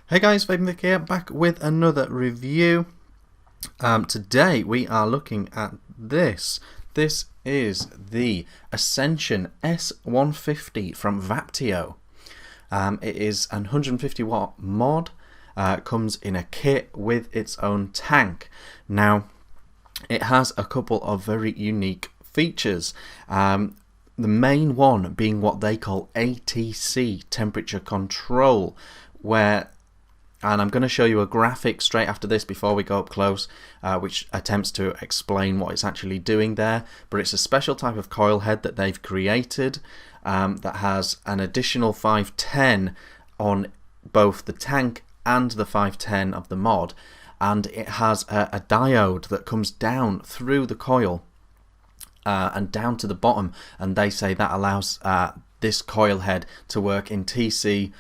Hey guys, Vick here, back with another review. Today we are looking at this. This is the Ascension S150 from Vaptio. It is an 150 watt mod, comes in a kit with its own tank. Now, it has a couple of very unique features. The main one being what they call ATC, temperature control, and I'm going to show you a graphic straight after this before we go up close, which attempts to explain what it's actually doing there. But it's a special type of coil head that they've created that has an additional 510 on both the tank and the 510 of the mod. And it has a diode that comes down through the coil and down to the bottom. And they say that allows this coil head to work in TC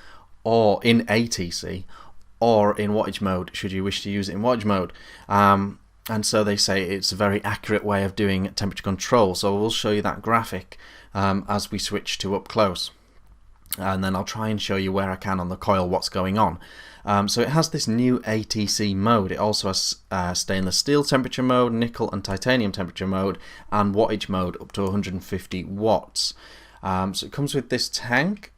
or in ATC, or in wattage mode, should you wish to use it in wattage mode. And so they say it's a very accurate way of doing temperature control. So we'll show you that graphic as we switch to up close. And then I'll try and show you where I can on the coil what's going on. So it has this new ATC mode. It also has stainless steel temperature mode, nickel and titanium temperature mode, and wattage mode up to 150 watts. So it comes with this tank.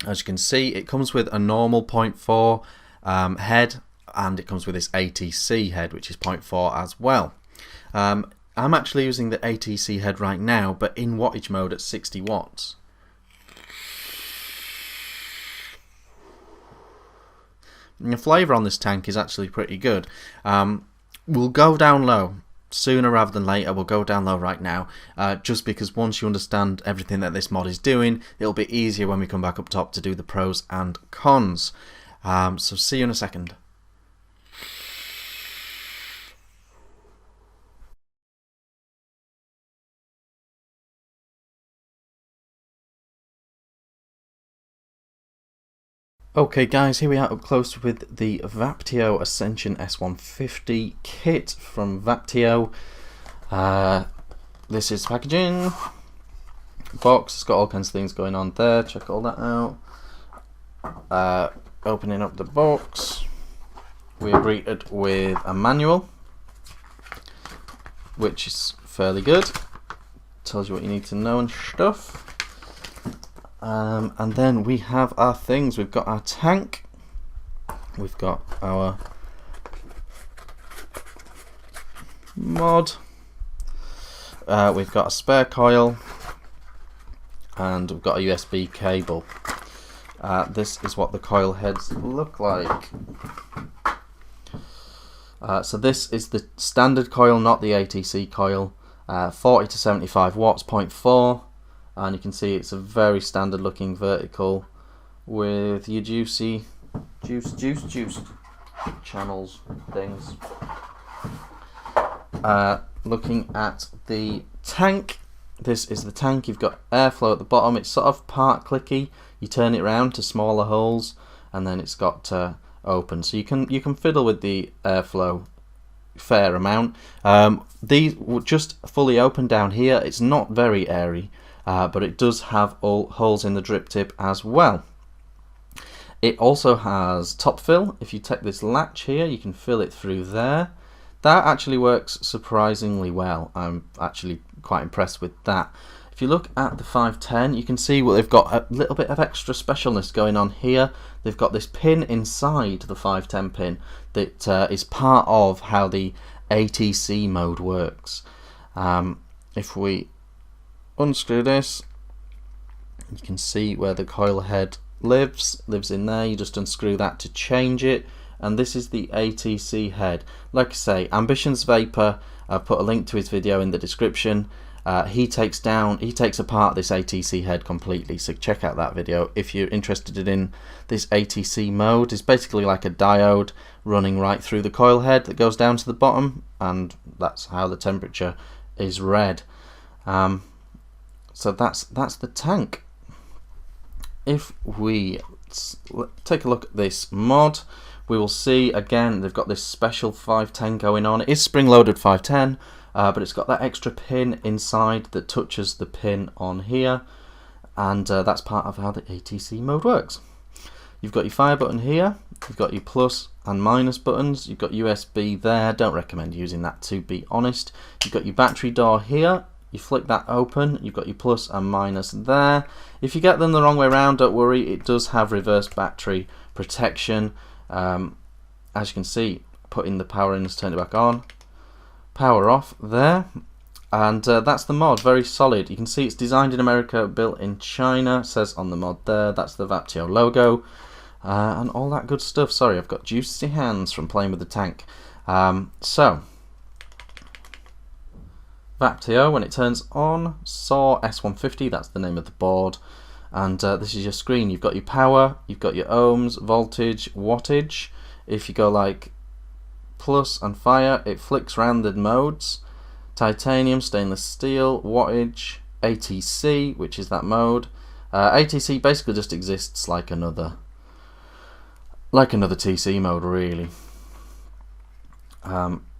As you can see, it comes with a normal 0.4 head, and it comes with this ATC head, which is 0.4 as well. I'm actually using the ATC head right now, but in wattage mode at 60 watts. And the flavour on this tank is actually pretty good. We'll go down low. Sooner rather than later, we'll go down low right now, just because once you understand everything that this mod is doing, it'll be easier when we come back up top to do the pros and cons. So see you in a second. Okay guys, here we are up close with the Vaptio Ascension S150 Kit from Vaptio. This is packaging. Box, it's got all kinds of things going on there, check all that out. Opening up the box, we are greeted with a manual, which is fairly good. Tells you what you need to know and stuff. And then we have our things. We've got our tank, we've got our mod, we've got a spare coil, and we've got a USB cable. This is what the coil heads look like. So this is the standard coil, not the ATC coil. 40 to 75 watts, 0.4. And you can see it's a very standard looking vertical with your juice channels things. Looking at the tank, this is the tank. You've got airflow at the bottom. It's sort of part clicky. You turn it around to smaller holes, and then it's got open. So you can fiddle with the airflow fair amount. These just fully open down here. It's not very airy. But it does have all holes in the drip tip as well. It also has top fill. If you take this latch here, you can fill it through there. That actually works surprisingly well. I'm actually quite impressed with that. If you look at the 510, you can see they've got a little bit of extra specialness going on here. They've got this pin inside the 510 pin that is part of how the ATC mode works. If we unscrew this, you can see where the coil head lives in there. You just unscrew that to change it, and this is the ATC head. Like I say, AmbitionZ Vapor, I've put a link to his video in the description. He takes apart this ATC head completely, so check out that video if you're interested in this ATC mode. It's basically like a diode running right through the coil head that goes down to the bottom, and that's how the temperature is read. So that's the tank. If we take a look at this mod, we will see again they've got this special 510 going on. It is spring-loaded 510, but it's got that extra pin inside that touches the pin on here, and that's part of how the ATC mode works. You've got your fire button here, you've got your plus and minus buttons, you've got USB there, don't recommend using that to be honest. You've got your battery door here, you flick that open, you've got your plus and minus there. If you get them the wrong way around, don't worry, it does have reverse battery protection. As you can see, putting the power in has turned it back on. Power off there. And that's the mod, very solid. You can see it's designed in America, built in China, says on the mod there. That's the Vaptio logo and all that good stuff. Sorry, I've got juicy hands from playing with the tank. So, Vaptio, when it turns on, SAW S150, that's the name of the board. And this is your screen. You've got your power, you've got your ohms, voltage, wattage. If you go like plus and fire, it flicks around the modes. Titanium, stainless steel, wattage, ATC, which is that mode. ATC basically just exists like another TC mode, really.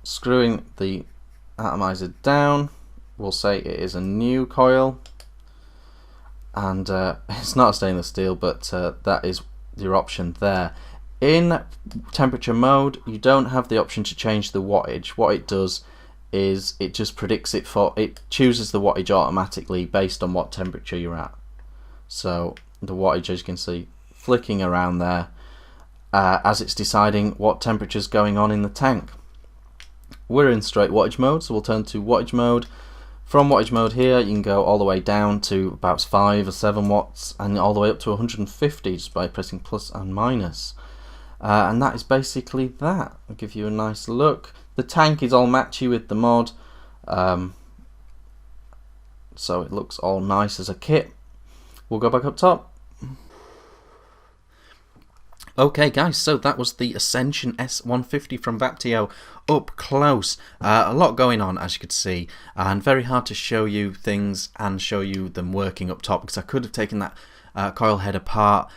Screwing the atomizer down, we'll say it is a new coil, and it's not a stainless steel, but that is your option there. In temperature mode, you don't have the option to change the wattage. What it does is it just predicts it chooses the wattage automatically based on what temperature you're at. So the wattage, as you can see, flicking around there as it's deciding what temperature is going on in the tank. We're in straight wattage mode, so we'll turn to wattage mode. From wattage mode here, you can go all the way down to about 5 or 7 watts and all the way up to 150 just by pressing plus and minus. And that is basically that. I'll give you a nice look. The tank is all matchy with the mod, so it looks all nice as a kit. We'll go back up top. Okay guys, so that was the Ascension S150 from Vaptio up close. A lot going on, as you could see, and very hard to show you things and show you them working up top, because I could have taken that coil head apart,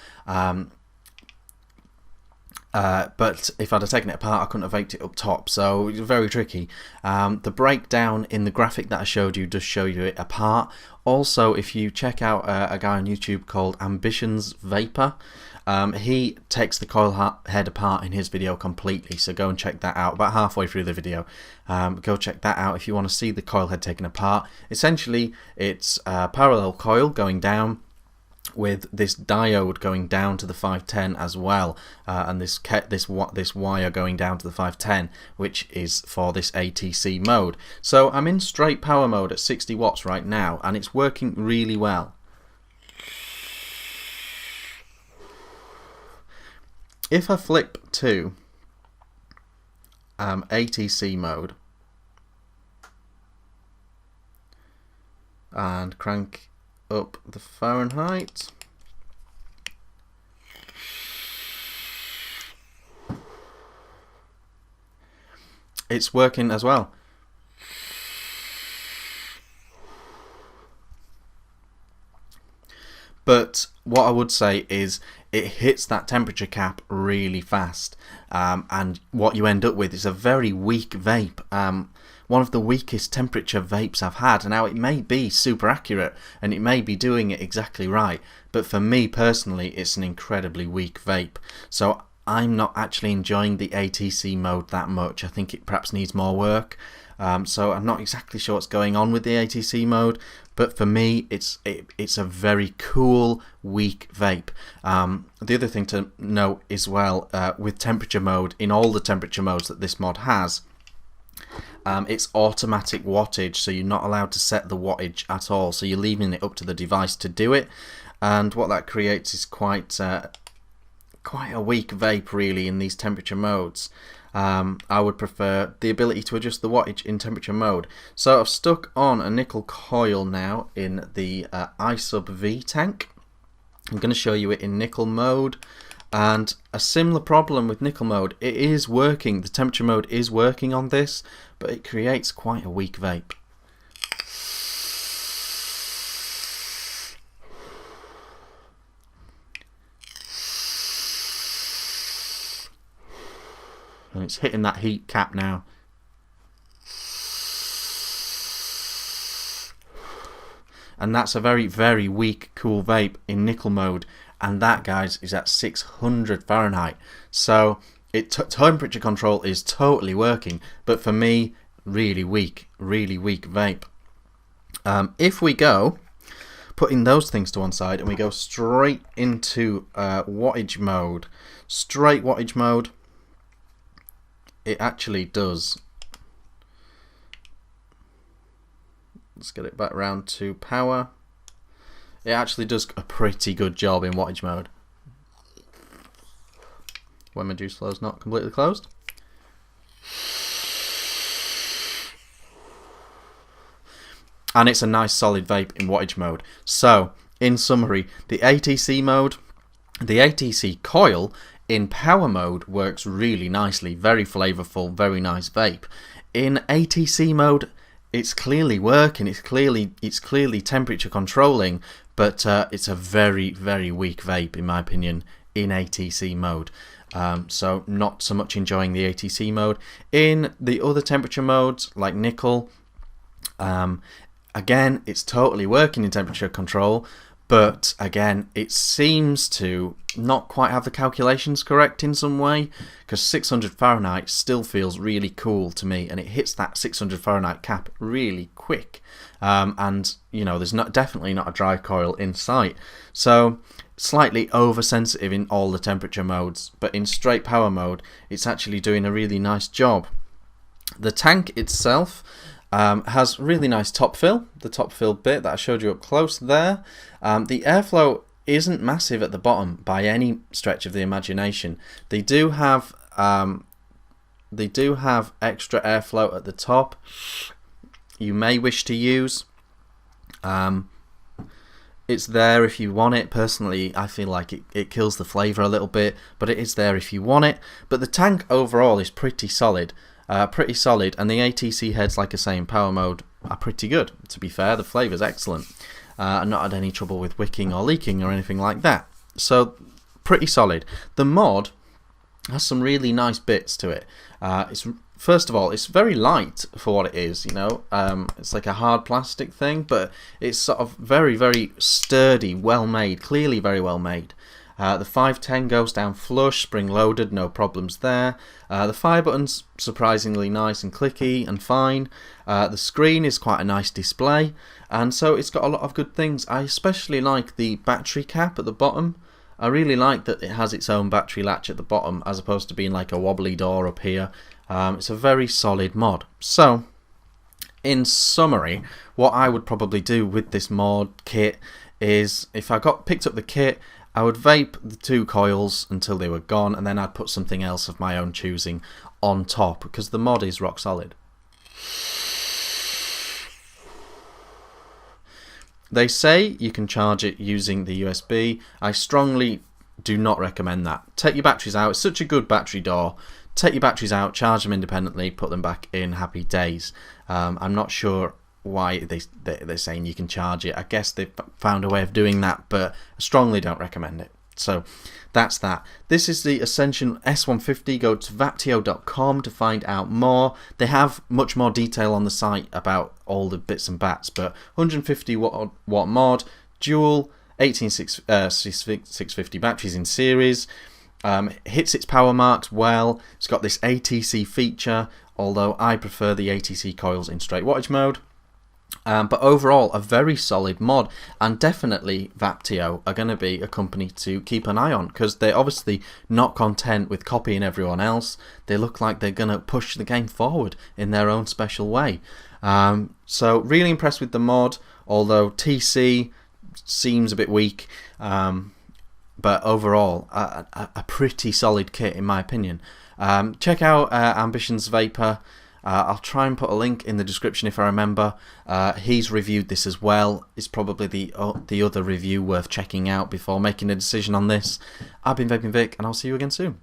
but if I'd have taken it apart, I couldn't have vaped it up top, so it was very tricky. The breakdown in the graphic that I showed you does show you it apart. Also, if you check out a guy on YouTube called AmbitionZ, he takes the coil head apart in his video completely, so go and check that out. About halfway through the video, go check that out if you want to see the coil head taken apart. Essentially, it's a parallel coil going down, with this diode going down to the 510 as well, and this wire going down to the 510, which is for this ATC mode. So I'm in straight power mode at 60 watts right now, and it's working really well. If I flip to ATC mode and crank up the Fahrenheit, it's working as well. But what I would say is it hits that temperature cap really fast, and what you end up with is a very weak vape. One of the weakest temperature vapes I've had. Now, it may be super accurate and it may be doing it exactly right, but for me personally, it's an incredibly weak vape. So I'm not actually enjoying the ATC mode that much. I think it perhaps needs more work. So I'm not exactly sure what's going on with the ATC mode, but for me it's a very cool, weak vape. The other thing to note as well, with temperature mode, in all the temperature modes that this mod has, it's automatic wattage, so you're not allowed to set the wattage at all, so you're leaving it up to the device to do it, and what that creates is quite a weak vape really in these temperature modes. I would prefer the ability to adjust the wattage in temperature mode. So I've stuck on a nickel coil now in the I-sub-V tank. I'm going to show you it in nickel mode, and a similar problem with nickel mode. It is working, the temperature mode is working on this, but it creates quite a weak vape. And it's hitting that heat cap now. And that's a very, very weak, cool vape in nickel mode. and that, guys, is at 600 Fahrenheit. So temperature control is totally working, but for me, really weak vape. If we go, putting those things to one side, and we go straight into wattage mode, it actually does. Let's get it back round to power. It actually does a pretty good job in wattage mode. When my juice flow's not completely closed. And it's a nice solid vape in wattage mode. So, in summary, the ATC mode, the ATC coil in power mode works really nicely. Very flavourful, very nice vape. In ATC mode, it's clearly working. It's clearly temperature controlling, but it's a very, very weak vape in my opinion in ATC mode. So not so much enjoying the ATC mode. In the other temperature modes like nickel, again, it's totally working in temperature control, but again, it seems to not quite have the calculations correct in some way, because 600 Fahrenheit still feels really cool to me, and it hits that 600 Fahrenheit cap really quick. And you know, there's definitely not a dry coil in sight, so slightly oversensitive in all the temperature modes, but in straight power mode, it's actually doing a really nice job. The tank itself has really nice top fill, the top fill bit that I showed you up close there. The airflow isn't massive at the bottom by any stretch of the imagination. They do have extra airflow at the top you may wish to use. It's there if you want it. Personally, I feel like it kills the flavour a little bit, but it is there if you want it. But the tank overall is pretty solid. And the ATC heads, like I say, in power mode are pretty good. To be fair, the flavour's excellent. I've not had any trouble with wicking or leaking or anything like that. So, pretty solid. The mod has some really nice bits to it. First of all, it's very light for what it is, you know. It's like a hard plastic thing, but it's sort of very, very sturdy, well made, clearly very well made. The 510 goes down flush, spring loaded, no problems there. The fire button's surprisingly nice and clicky and fine. The screen is quite a nice display, and so it's got a lot of good things. I especially like the battery cap at the bottom. I really like that it has its own battery latch at the bottom as opposed to being like a wobbly door up here. It's a very solid mod. So, in summary, what I would probably do with this mod kit is, if I picked up the kit, I would vape the 2 coils until they were gone, and then I'd put something else of my own choosing on top, because the mod is rock solid. They say you can charge it using the USB. I strongly do not recommend that. Take your batteries out. It's such a good battery door. Take your batteries out, charge them independently, put them back in, happy days. I'm not sure why they're saying you can charge it. I guess they've found a way of doing that, but I strongly don't recommend it. So that's that. This is the Ascension S150. Go to Vaptio.com to find out more. They have much more detail on the site about all the bits and bats, but 150 watt mod, dual 18650 batteries in series. Hits its power marks well. It's got this ATC feature, although I prefer the ATC coils in straight wattage mode. But overall, a very solid mod, and definitely Vaptio are going to be a company to keep an eye on, because they're obviously not content with copying everyone else. They look like they're going to push the game forward in their own special way. So really impressed with the mod, although TC seems a bit weak. But overall, a pretty solid kit in my opinion. Check out AmbitionZ Vapor. I'll try and put a link in the description if I remember. He's reviewed this as well. It's probably the other review worth checking out before making a decision on this. I've been Vaping Vic, and I'll see you again soon.